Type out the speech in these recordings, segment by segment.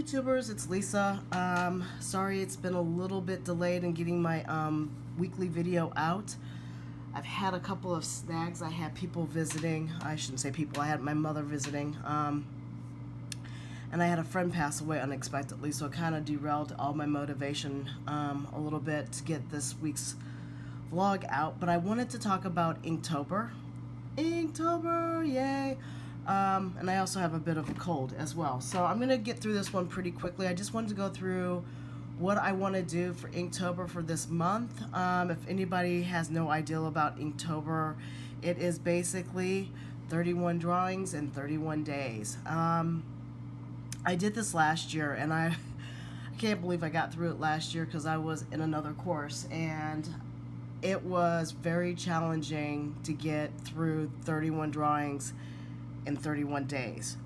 YouTubers, it's Lisa. Sorry it's been a little bit delayed in getting my weekly video out. I've had a couple of snags. I had people visiting. I shouldn't say people, I had my mother visiting. And I had a friend pass away unexpectedly, so it kind of derailed all my motivation a little bit to get this week's vlog out. But I wanted to talk about Inktober. Inktober, yay! And I also have a bit of a cold as well. So I'm going to get through this one pretty quickly. I just wanted to go through what I want to do for Inktober for this month. If anybody has no idea about Inktober, it is basically 31 drawings in 31 days. I did this last year, and I can't believe I got through it last year because I was in another course, and it was very challenging to get through 31 drawings in 31 days.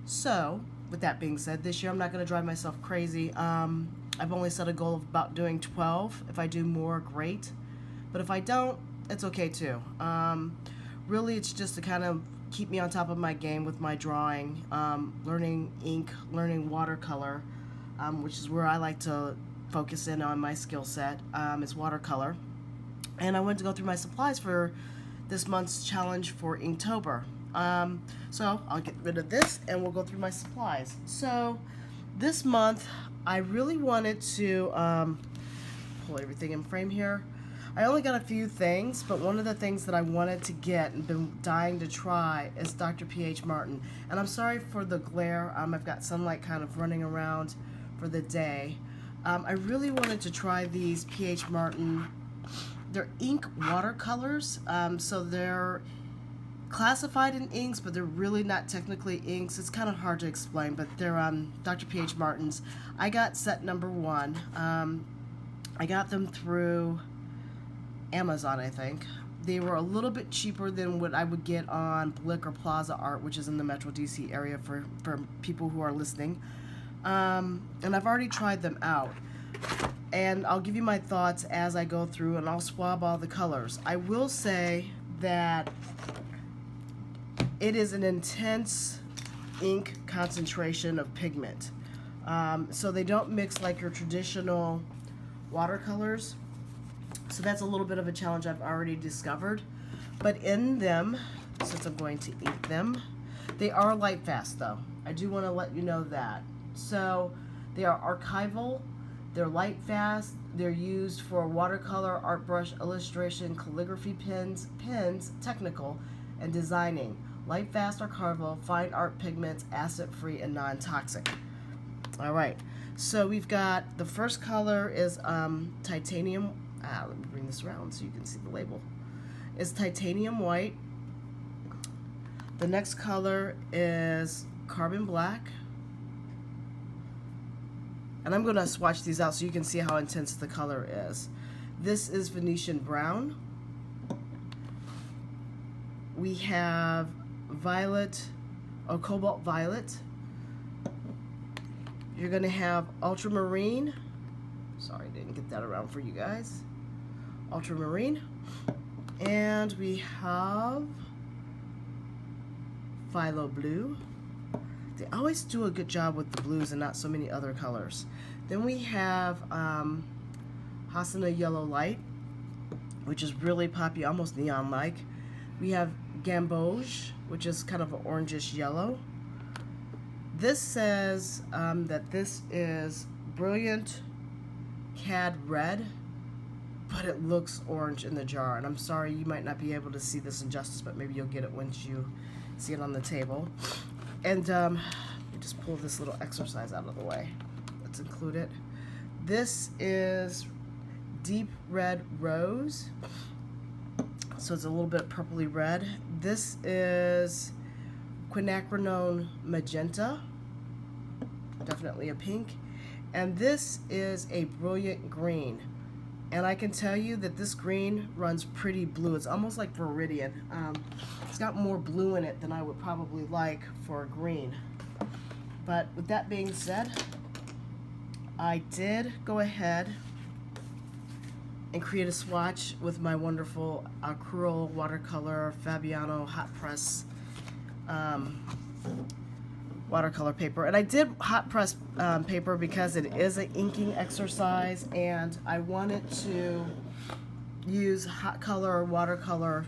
So, with that being said, this year I'm not going to drive myself crazy. I've only set a goal of about doing 12. If I do more, great. But if I don't, it's okay too. Really, it's just to kind of keep me on top of my game with my drawing, learning ink, learning watercolor, which is where I like to focus in on my skill set, is watercolor. And I wanted to go through my supplies for this month's challenge for Inktober. So I'll get rid of this and we'll go through my supplies. So this month I really wanted to pull everything in frame here. I only got a few things, but one of the things that I wanted to get and been dying to try is Dr. P.H. Martin. And I'm sorry for the glare. I've got sunlight kind of running around for the day. I really wanted to try these P.H. Martin. They're ink watercolors, so they're classified in inks, but they're really not technically inks. It's kind of hard to explain, but they're Dr. P.H. Martin's. I got set number 1. I got them through Amazon, I think. They were a little bit cheaper than what I would get on Blick or Plaza Art, which is in the Metro DC area for people who are listening. And I've already tried them out. And I'll give you my thoughts as I go through, and I'll swab all the colors. I will say that it is an intense ink concentration of pigment. So they don't mix like your traditional watercolors. So that's a little bit of a challenge I've already discovered. But in them, since I'm going to ink them, they are light fast though. I do want to let you know that. So they are archival, they're light fast, they're used for watercolor, art brush, illustration, calligraphy pens, technical, and designing. Light fast archival, fine art pigments, acid free, and non-toxic. Alright, so we've got the first color is titanium. Let me bring this around so you can see the label. It's titanium white. The next color is carbon black. And I'm going to swatch these out so you can see how intense the color is. This is Venetian brown. We have violet or cobalt violet. You're going to have ultramarine. Sorry, I didn't get that around for you guys. Ultramarine. And we have phthalo blue. They always do a good job with the blues and not so many other colors. Then we have Hahnemuhle yellow light, which is really poppy, almost neon-like. We have gamboge, which is kind of an orangish yellow. This says that this is brilliant cad red, but it looks orange in the jar. And I'm sorry, you might not be able to see this in justice, but maybe you'll get it once you see it on the table. And let me just pull this little exercise out of the way. Let's include it. This is deep red rose, so it's a little bit purpley red. This is quinacridone magenta, definitely a pink. And this is a brilliant green. And I can tell you that this green runs pretty blue. It's almost like Viridian. It's got more blue in it than I would probably like for a green. But with that being said, I did go ahead and create a swatch with my wonderful acrylic watercolor Fabiano hot press watercolor paper. And I did hot press paper because it is an inking exercise, and I wanted to use hot color watercolor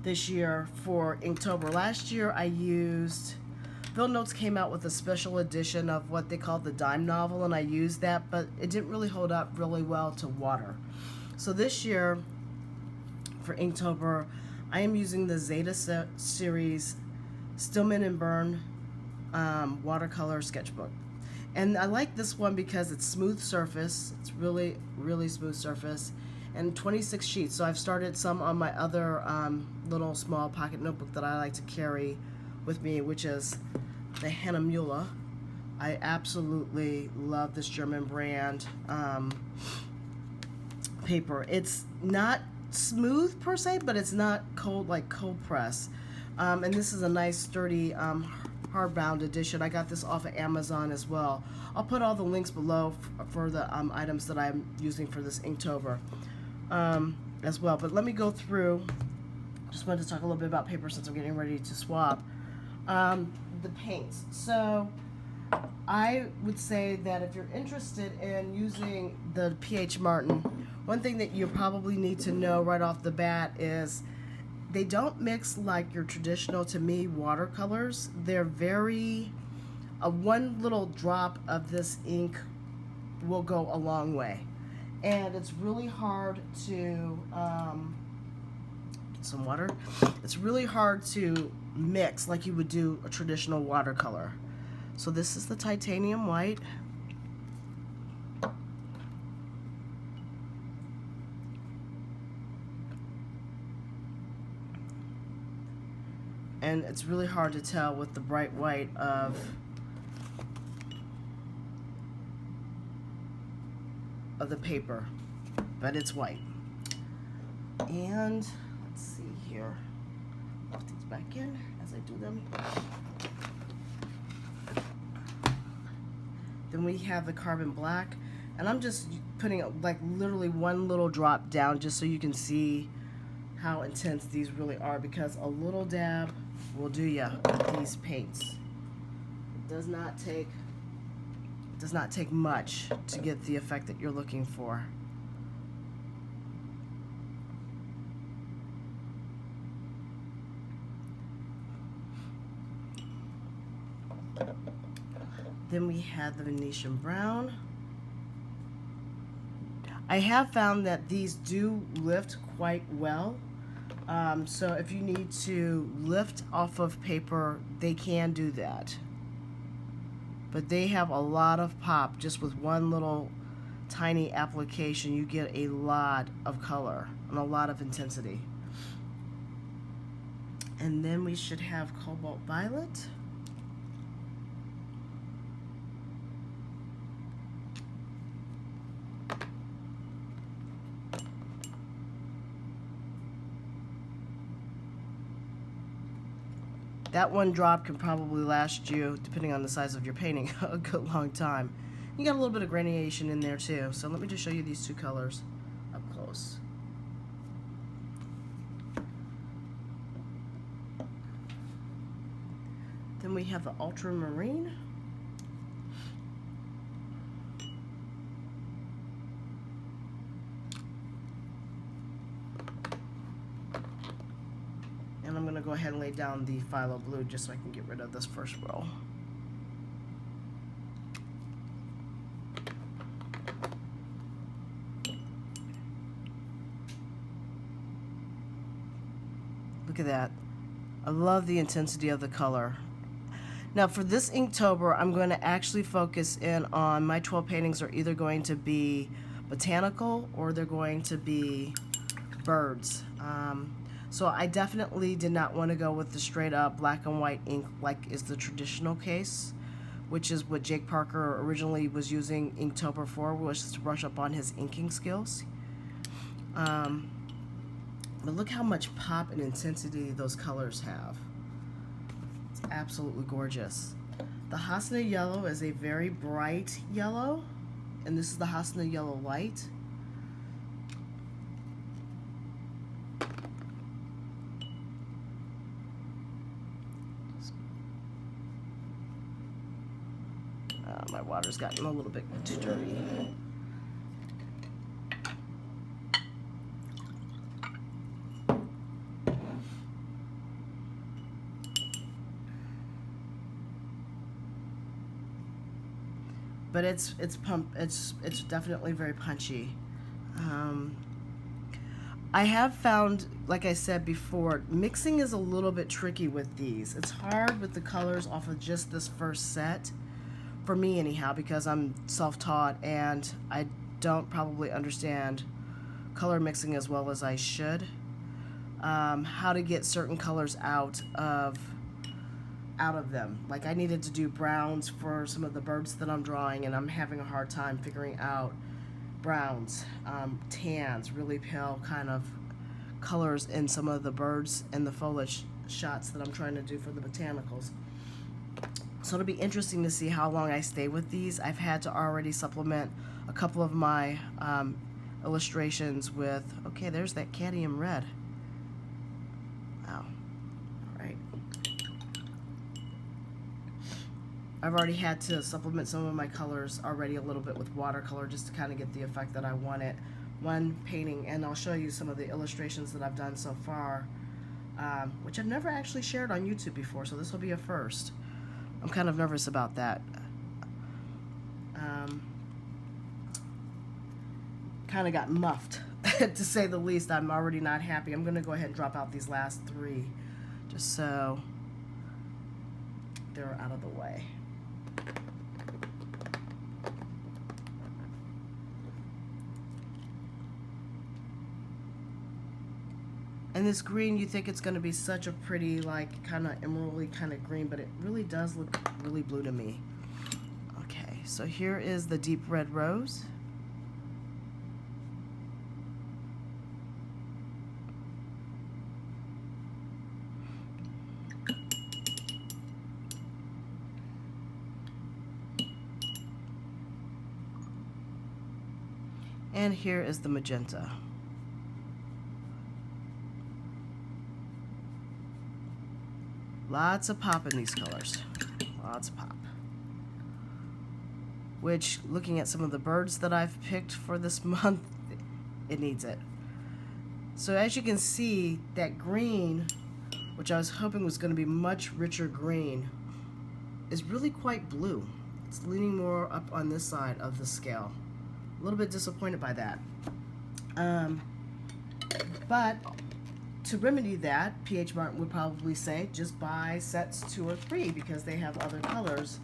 this year for Inktober. Last year I used, Bill Notes came out with a special edition of what they call the dime novel, and I used that, but it didn't really hold up really well to water. So this year for Inktober, I am using the Zeta series Stillman and Birn watercolor sketchbook. And I like this one because it's smooth surface. It's really, really smooth surface. And 26 sheets. So I've started some on my other little small pocket notebook that I like to carry with me, which is the Hahnemuhle. I absolutely love this German brand paper. It's not smooth per se, but it's not cold, like cold press. And this is a nice sturdy hardbound edition. I got this off of Amazon as well. I'll put all the links below for the items that I'm using for this Inktober as well. But let me go through. Just wanted to talk a little bit about paper since I'm getting ready to swap. The paints. So I would say that if you're interested in using the P.H. Martin, one thing that you probably need to know right off the bat is they don't mix like your traditional, to me, watercolors. They're very, one little drop of this ink will go a long way. And it's really hard to, some water. It's really hard to mix like you would do a traditional watercolor. So this is the titanium white. And it's really hard to tell with the bright white of the paper, but it's white. And let's see here. Put these back in as I do them. Then we have the carbon black, and I'm just putting like literally one little drop down just so you can see how intense these really are, because a little dab will do ya with these paints. It does not take much to get the effect that you're looking for. Then we have the Venetian brown. I have found that these do lift quite well. So if you need to lift off of paper, they can do that. But they have a lot of pop. Just with one little tiny application, you get a lot of color and a lot of intensity. And then we should have cobalt violet. That one drop can probably last you, depending on the size of your painting, a good long time. You got a little bit of granulation in there too. So let me just show you these two colors up close. Then we have the ultramarine. And I'm going to go ahead and lay down the phthalo blue just so I can get rid of this first row. Look at that. I love the intensity of the color. Now for this Inktober, I'm going to actually focus in on my 12 paintings are either going to be botanical or they're going to be birds. So I definitely did not want to go with the straight up black and white ink like is the traditional case, which is what Jake Parker originally was using Inktober for, was to brush up on his inking skills. But look how much pop and intensity those colors have. It's absolutely gorgeous. The Hahnemuhle yellow is a very bright yellow, and this is the Hahnemuhle yellow light. water's gotten a little bit too dirty. But it's definitely very punchy. I have found, like I said before, mixing is a little bit tricky with these. It's hard with the colors off of just this first set, for me anyhow, because I'm self-taught and I don't probably understand color mixing as well as I should. How to get certain colors out of them. Like I needed to do browns for some of the birds that I'm drawing, and I'm having a hard time figuring out browns, tans, really pale kind of colors in some of the birds and the foliage shots that I'm trying to do for the botanicals. So it'll be interesting to see how long I stay with these. I've had to already supplement a couple of my illustrations with, okay, there's that cadmium red. Wow. All right. I've already had to supplement some of my colors already a little bit with watercolor just to kind of get the effect that I wanted. One painting, and I'll show you some of the illustrations that I've done so far, which I've never actually shared on YouTube before, so this will be a first. I'm kind of nervous about that. Kind of got muffed, to say the least. I'm already not happy. I'm going to go ahead and drop out these last three, just so they're out of the way. And this green, you think it's going to be such a pretty, like, kind of emeraldy kind of green, but it really does look really blue to me. Okay, so here is the deep red rose. And here is the magenta. Lots of pop in these colors. Lots of pop. Which, looking at some of the birds that I've picked for this month, it needs it. So as you can see, that green, which I was hoping was going to be much richer green, is really quite blue. It's leaning more up on this side of the scale. A little bit disappointed by that. But to remedy that, P.H. Martin would probably say just buy sets 2 or 3 because they have other colors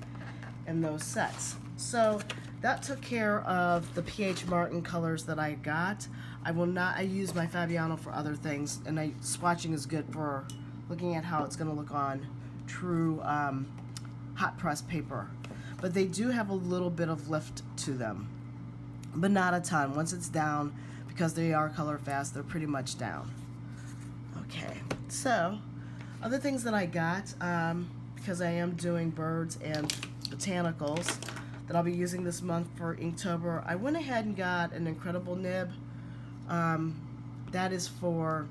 in those sets. So that took care of the P.H. Martin colors that I got. I use my Fabiano for other things, and swatching is good for looking at how it's going to look on true hot press paper. But they do have a little bit of lift to them, but not a ton. Once it's down, because they are color fast, they're pretty much down. Okay, so other things that I got, because I am doing birds and botanicals that I'll be using this month for Inktober, I went ahead and got an incredible nib. That is for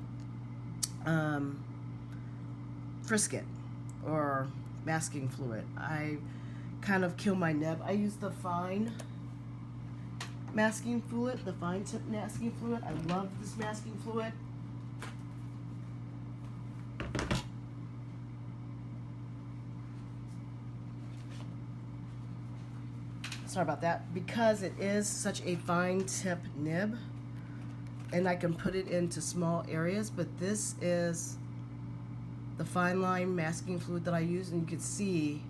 Frisket, or masking fluid. I kind of kill my nib. I use the fine masking fluid, the fine tip masking fluid. I love this masking fluid. Sorry about that. Because it is such a fine tip nib, and I can put it into small areas, but this is the Fineline masking fluid that I use, and you can see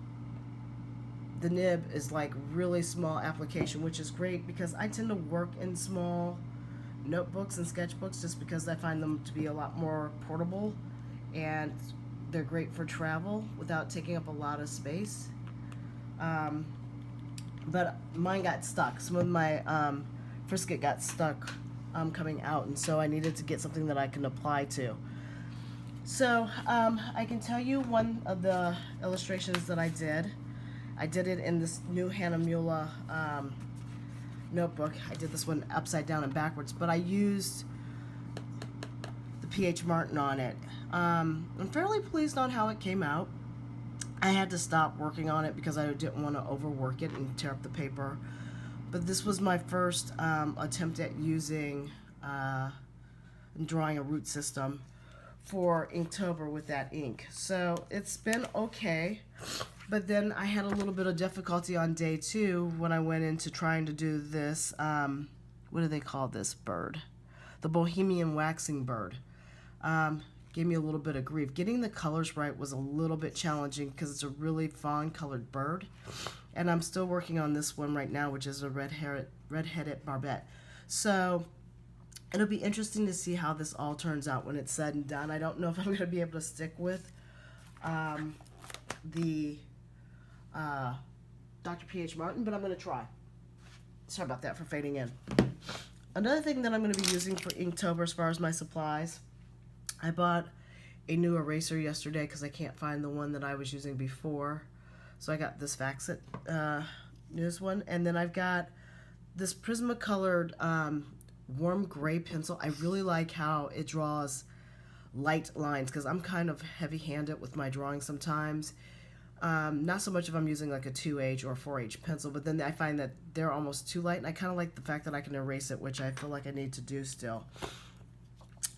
the nib is like really small application, which is great because I tend to work in small notebooks and sketchbooks just because I find them to be a lot more portable, and they're great for travel without taking up a lot of space. But mine got stuck. Some of my Frisket got stuck coming out, and so I needed to get something that I can apply to. So I can tell you one of the illustrations that I did it in this new Hahnemuhle notebook. I did this one upside down and backwards, but I used the P.H. Martin on it. I'm fairly pleased on how it came out. I had to stop working on it because I didn't want to overwork it and tear up the paper. But this was my first attempt at using and drawing a root system for Inktober with that ink. So it's been okay, but then I had a little bit of difficulty on day 2 when I went into trying to do this, what do they call this bird? The Bohemian waxing bird. Gave me a little bit of grief. Getting the colors right was a little bit challenging because it's a really fawn colored bird. And I'm still working on this one right now, which is a red-headed barbet. So it'll be interesting to see how this all turns out when it's said and done. I don't know if I'm going to be able to stick with the Dr. P.H. Martin, but I'm going to try. Sorry about that for fading in. Another thing that I'm going to be using for Inktober as far as my supplies, I bought a new eraser yesterday because I can't find the one that I was using before. So I got this Frisket newest one. And then I've got this Prismacolor warm gray pencil. I really like how it draws light lines because I'm kind of heavy-handed with my drawing sometimes. Not so much if I'm using like a 2H or 4H pencil, but then I find that they're almost too light, and I kind of like the fact that I can erase it, which I feel like I need to do still.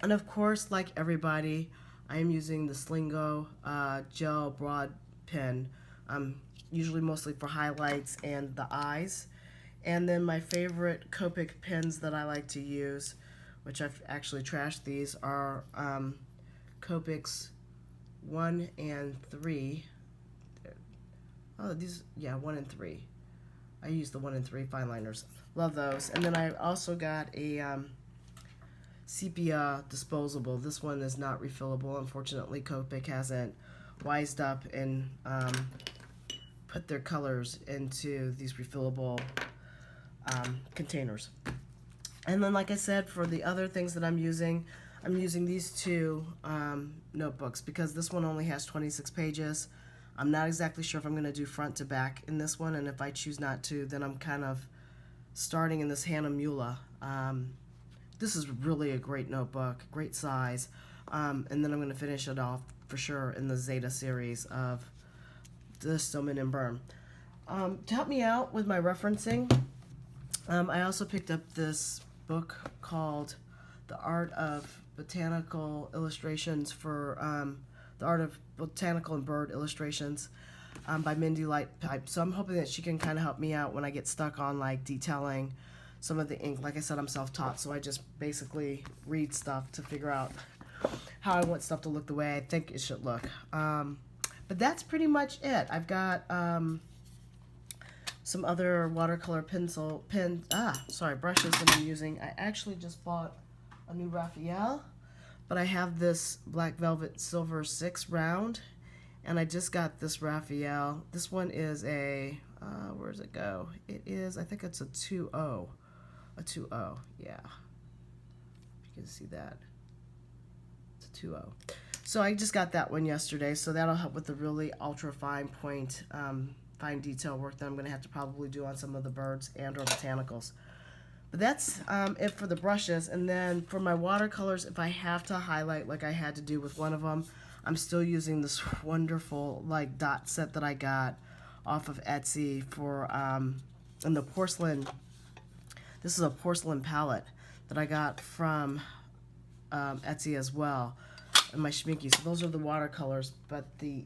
And of course, like everybody, I am using the Signo gel broad pen, usually mostly for highlights and the eyes. And then my favorite Copic pens that I like to use, which I've actually trashed these, are Copic's 1 and 3. Oh, these, yeah, 1 and 3. I use the 1 and 3 Fineliners. Love those. And then I also got a Sepia disposable. This one is not refillable. Unfortunately, Copic hasn't wised up and put their colors into these refillable containers. And then, like I said, for the other things that I'm using these two notebooks because this one only has 26 pages. I'm not exactly sure if I'm going to do front to back in this one, and if I choose not to, then I'm kind of starting in this Hahnemuhle. This is really a great notebook, great size, and then I'm going to finish it off for sure in the Zeta series of the Stillman and Birn. To help me out with my referencing, I also picked up this book called The Art of Botanical Illustrations for The Art of Botanical and Bird Illustrations by Mindy Lightpipe. So I'm hoping that she can kind of help me out when I get stuck on like detailing some of the ink. Like I said, I'm self-taught, so I just basically read stuff to figure out how I want stuff to look the way I think it should look. But that's pretty much it. I've got some other watercolor brushes that I'm using. I actually just bought a new Raphael, but I have this Black Velvet Silver 6 round, and I just got this Raphael. This one is a, where does it go? It is, I think it's a 2.0. A 2.0, yeah. You can see that. It's a 2.0. So I just got that one yesterday, so that'll help with the really ultra fine point, fine detail work that I'm going to have to probably do on some of the birds and or botanicals. But that's it for the brushes. And then for my watercolors, if I have to highlight like I had to do with one of them, I'm still using this wonderful like dot set that I got off of Etsy for in the porcelain. This is a porcelain palette that I got from Etsy as well, and my Schminky. So those are the watercolors, but the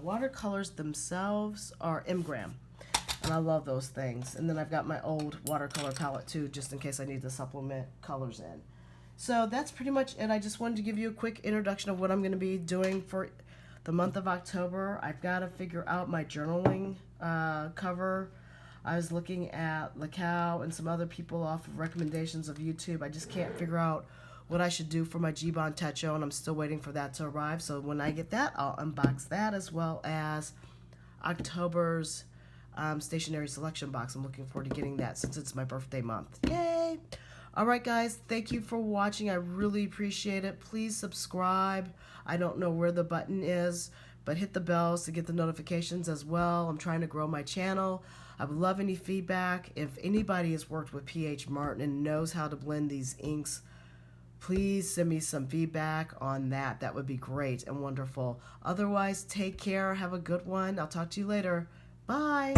watercolors themselves are M-gram, and I love those things. And then I've got my old watercolor palette too, just in case I need to supplement colors in. So that's pretty much it. I just wanted to give you a quick introduction of what I'm going to be doing for the month of October. I've got to figure out my journaling cover. I was looking at Lacau and some other people off of recommendations of YouTube. I just can't figure out what I should do for my G-Bon Techo, and I'm still waiting for that to arrive. So when I get that, I'll unbox that, as well as October's stationery selection box. I'm looking forward to getting that since it's my birthday month. Yay! All right, guys, thank you for watching. I really appreciate it. Please subscribe. I don't know where the button is, but hit the bells to get the notifications as well. I'm trying to grow my channel. I would love any feedback. If anybody has worked with P.H. Martin and knows how to blend these inks, please send me some feedback on that. That would be great and wonderful. Otherwise, take care. Have a good one. I'll talk to you later. Bye.